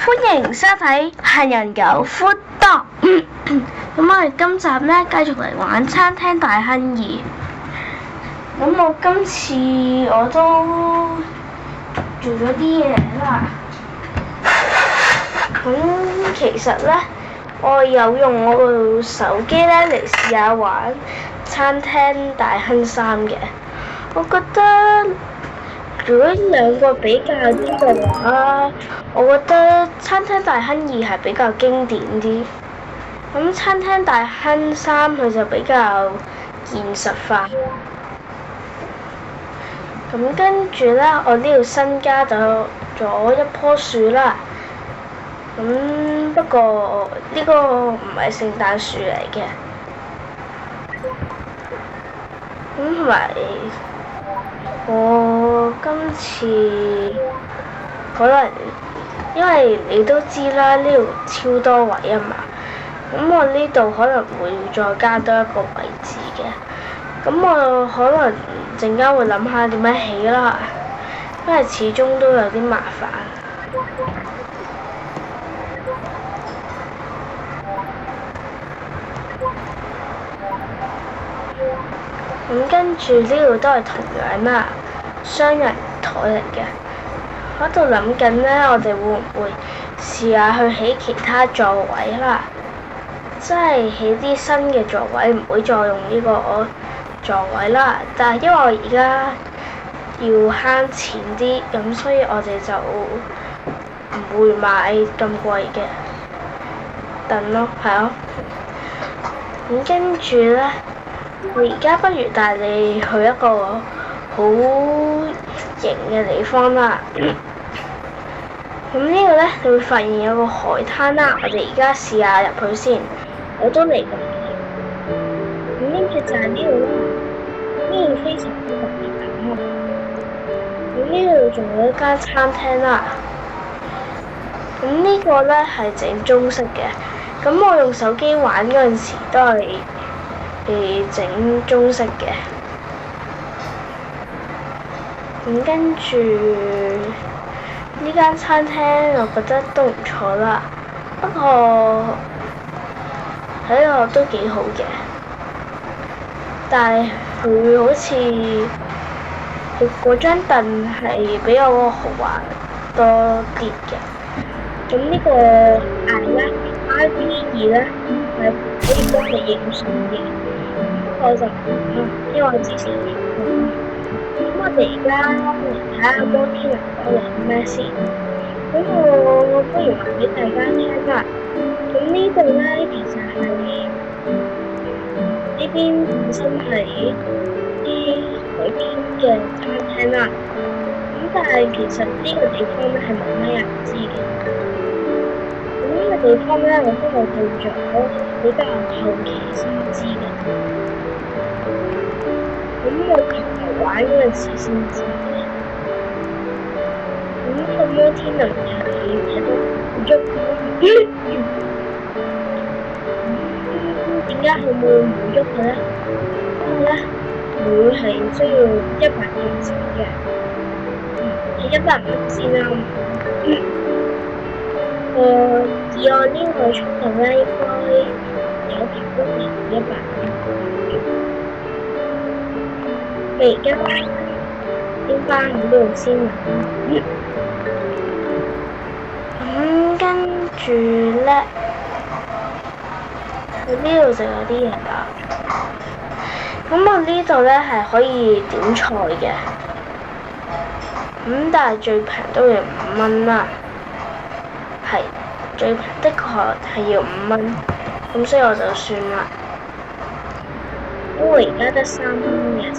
歡迎收睇行人狗 Food Dog。咁我哋今集咧繼續嚟玩餐廳大亨2。咁我今次我都做咗啲嘢啦。咁其實咧，我有用我部手機咧嚟試下玩餐廳大亨3嘅。我覺得如果兩個比較啲嘅話，我覺得餐廳大亨2係比較經典啲。咁餐廳大亨3佢就比較現實化。咁跟住咧，我呢度新加咗一棵樹啦。咁不過呢個唔係聖誕樹嚟嘅。咁同埋我今次可能因為你都知啦，呢度超多位啊嘛。咁我呢度可能會再加多一個位置嘅。咁我可能陣間會諗下點樣起啦，因為始終都有啲麻煩。咁跟住呢度都係同樣啦，雙人台嚟嘅。我喺度諗緊呢，我哋會唔會試下去起其他座位啦？即係起啲新嘅座位，唔會再用呢個座位啦。但係因為我而家要慳錢啲，咁所以我哋就唔會買咁貴嘅凳咯，係咯。咁跟住呢，我而家不如帶你去一個好型嘅地方啦。咁呢個呢，你會發現有個海灘啦。我哋而家試下入去先。我都嚟過嘅。咁跟住就係呢度啦。呢度非常之特別嘅。咁呢度仲有一間餐廳啦。咁呢個呢係整中式嘅。咁我用手機玩嗰陣時都係整中式嘅。咁跟住呢間餐廳我覺得都唔錯啦。不過睇落都幾好嘅，但係佢好似佢嗰張凳係比較豪華多啲嘅。咁呢個RV2咧係可以幫你影相嘅，我就因為我之前影過。咁我哋而家嚟睇下摩天輪有啲咩先。咁我不如話俾大家聽啦。咁呢度咧其實係呢邊本身係啲海邊嘅餐廳啦。咁但係其實呢個地方咧係冇乜人知嘅。咁呢個地方咧我都係到咗比較後期先知嘅。咁我琴日玩嗰陣時先知嘅。咁呢個摩天輪係睇到好足夠。點解佢會唔喐嘅咧？因為咧，佢係需要100元錢嘅。係100蚊先啦。以我呢個速度咧，應該有條公里100蚊。你而家應該喺呢度先啦。咁跟住咧。我呢度就有啲嘢啦。咁我呢度咧係可以點菜嘅。咁但係最平都要5蚊啦。係，最平的確係要5蚊。咁所以我就算啦。因為而家得3蚊嘅啫。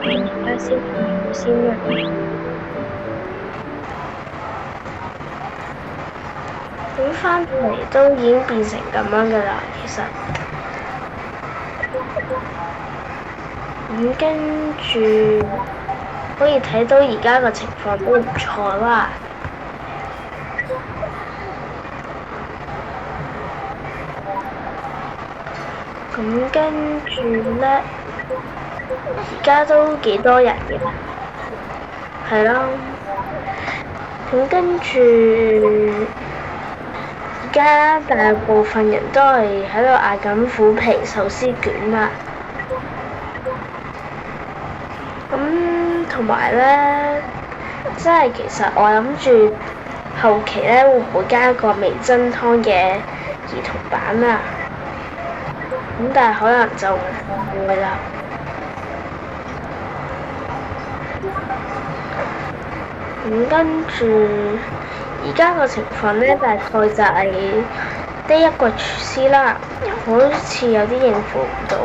而家先啦。咁翻嚟都已經變成咁樣㗎啦，其實。咁跟住可以睇到而家個情況都唔錯啦。咁跟住咧，而家都幾多人嘅，係啦。咁跟住，而家大部分人都係喺度嗌緊虎皮壽司卷啦。咁同埋咧，即係其實我諗住後期咧會唔會加一個味噌湯嘅兒童版啊？咁但係可能就唔會啦。咁跟住，而家個情況咧，大概就係得一個廚師啦，好似有啲應付唔到。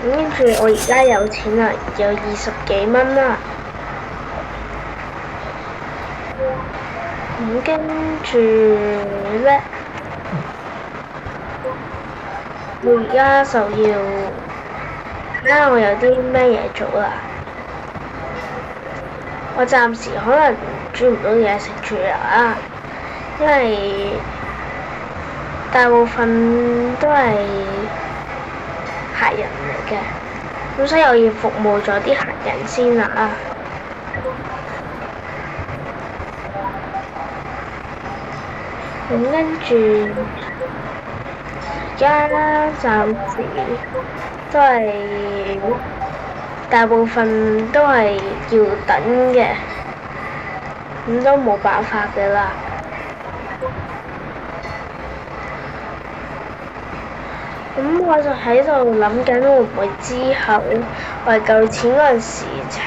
咁跟住我而家有錢啦，有20幾蚊啦。咁跟住咧，我而家就要睇下我有啲咩嘢做啦。我暫時可能煮唔到嘢食住啦，因為大部分都係客人嚟嘅，咁所以我要服務咗啲客人先啦。咁跟住而家暫時都係大部分都係要等嘅，咁都冇辦法嘅啦。咁我就喺度諗緊會唔會之後我係夠錢嗰陣時請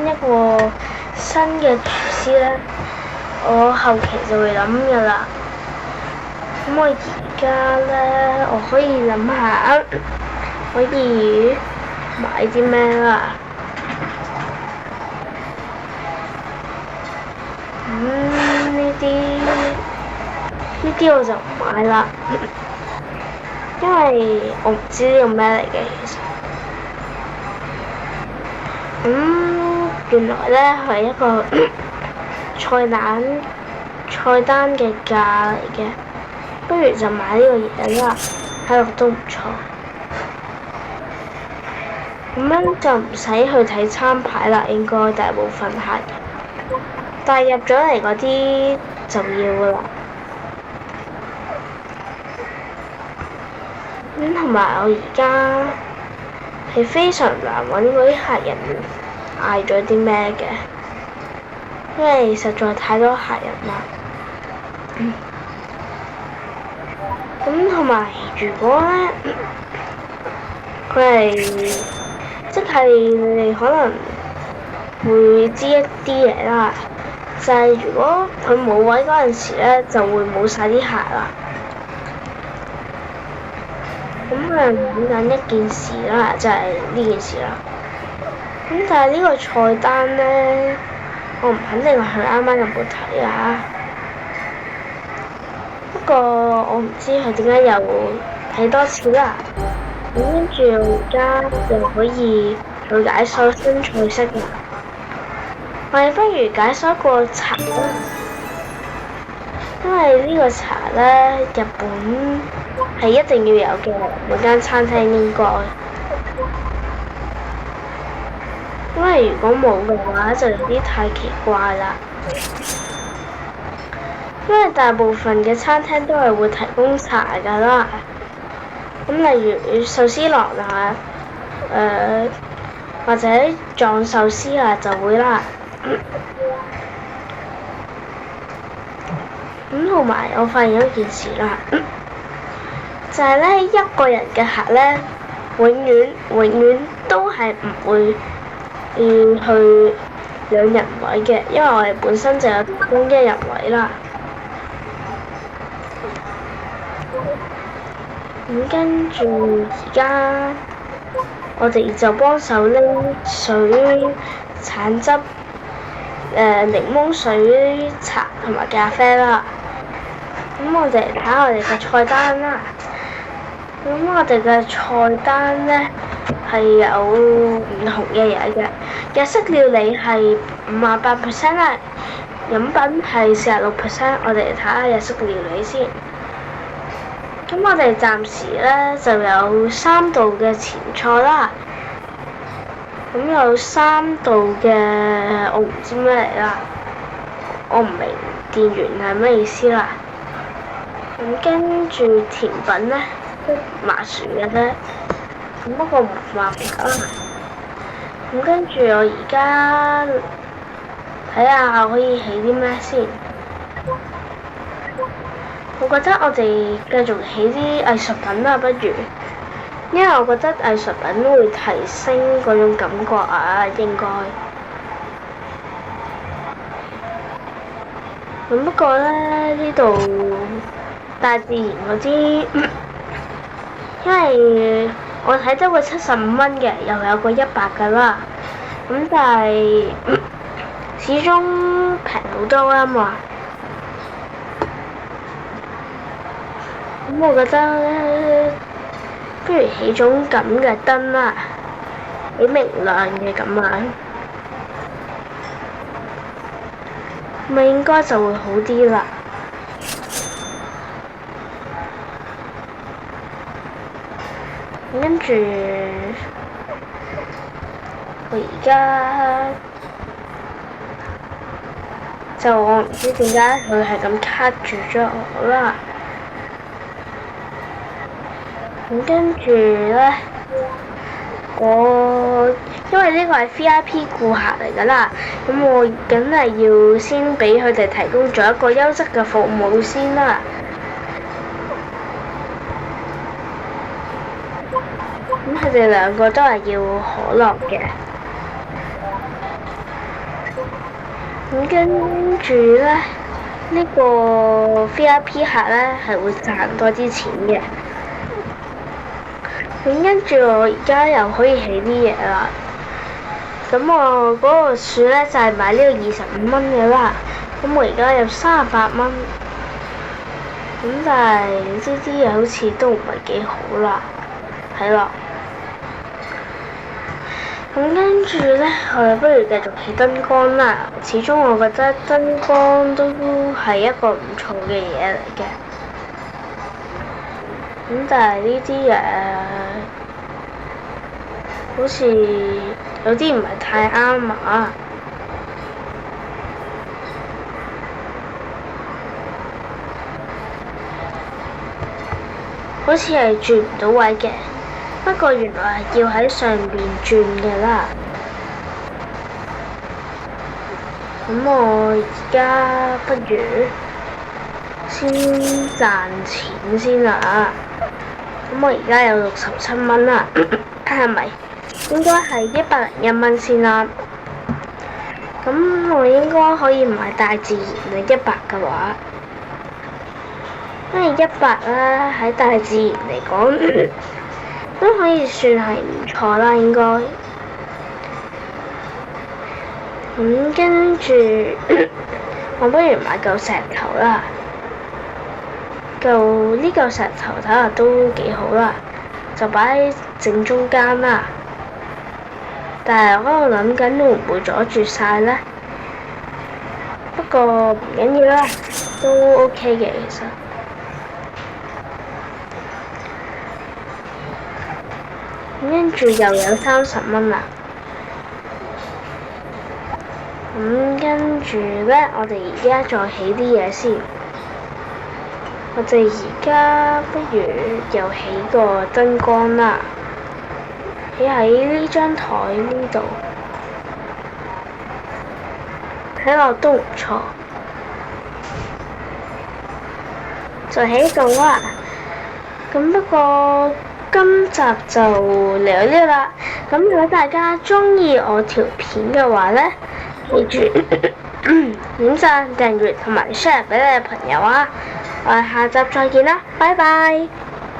一個新嘅廚師咧，我後期就會諗㗎啦。咁我而家咧，我可以諗下可以買啲咩啦。呢啲我就唔買啦，因為我唔知呢個咩嚟嘅其實。原來咧係一個菜單嘅價嚟嘅，不如就買呢個嘢啦，睇落都唔錯。咁樣就唔使去睇餐牌啦，應該大部分客人，但係入咗嚟嗰啲就要啦。咁同埋我而家係非常難揾嗰啲客人嗌咗啲咩嘅，因為實在太多客人啦。咁同埋如果咧，佢係即係你哋可能會知一啲嘢啦，就係如果佢冇位嗰陣時咧，就會冇晒啲客啦。咁啊，講緊一件事啦，就係呢件事啦。咁但係呢個菜單咧，我唔肯定佢啱啱有冇睇啊。不過我唔知佢點解又睇多次啦。咁跟住而家就可以去解鎖新菜式啦。我哋不如解鎖一個茶啦，因為呢個茶咧，日本係一定要有嘅，每間餐廳應該。因為如果冇嘅話，就有啲太奇怪啦。因為大部分嘅餐廳都係會提供茶㗎啦。咁例如壽司郎啊，或者藏壽司啊就會啦。咁同埋我發現一件事啦，就係咧一個人嘅客咧，永遠都係唔會要去2人位嘅，因為我哋本身就有提供1人位啦。咁跟住而家我哋就幫手拎水、橙汁、檸檬水、茶同埋咖啡啦。咁我哋睇下我哋嘅菜單啦。咁我哋嘅菜單咧係有唔同嘅嘢嘅，日式料理係58%啦，飲品係46%。我哋睇下日式料理先。咁我哋暫時咧就有3道嘅前菜啦，咁有3道嘅我唔知咩嚟啦。我唔明電源係咩意思啦。咁跟住甜品咧都麻薯嘅啫，不過唔麻㗎。咁跟住我而家睇下可以起啲咩先。我覺得我哋繼續起啲藝術品啦，不如，因為我覺得藝術品會提升嗰種感覺啊，應該。咁不過咧，呢度大自然嗰啲，因為我睇得個75蚊嘅，又有個100㗎啦。咁但係始終平好多啦嘛。咁我覺得咧，不如起種咁嘅燈啦，幾明亮嘅咁樣，咁應該就會好啲啦。跟住我而家就我唔知點解佢係咁卡住咗我啦。咁跟住咧，因為呢個係 VIP 顧客嚟㗎啦，咁我梗係要先俾佢哋提供咗一個優質嘅服務先啦。咁佢哋兩個都係要可樂嘅。咁跟住咧，呢個 VIP 客咧係會賺多啲錢嘅。咁跟住我而家又可以起啲嘢啦。咁我嗰個樹咧就係買呢個25蚊嘅啦。咁我而家有38蚊。咁但係呢啲嘢好似都唔係幾好啦，係咯。咁跟住咧，我哋不如繼續起燈光啦。始終我覺得燈光都係一個唔錯嘅嘢嚟嘅。咁但係呢啲嘢好似有啲唔係太啱啊！好似係轉唔到位嘅，不過原來係要喺上邊轉嘅啦。咁我而家不如先賺錢先啦。咁我而家有67蚊啦，係咪？應該係101蚊先啦。咁我應該可以買大自然嘅100嘅話，因為100啦喺大自然嚟講都可以算係唔錯啦，應該。咁跟住我不如買嚿石頭啦。呢嚿石頭睇下都幾好啦，就擺喺正中間啦。但係我喺度諗緊會唔會阻住晒呢？不過唔緊要啦，都 OK 嘅其實。跟住又有30蚊啦。咁跟住呢，我哋而家再起啲嘢先。我哋而家不如又起個燈光啦，起喺呢張台呢度，睇落都唔錯，就起到啦。咁不過今集就嚟到呢度啦。咁如果大家鍾意我條片嘅話呢，記住點讚、訂閱同埋 share 俾你嘅朋友啊！我哋下集再見啦，拜拜。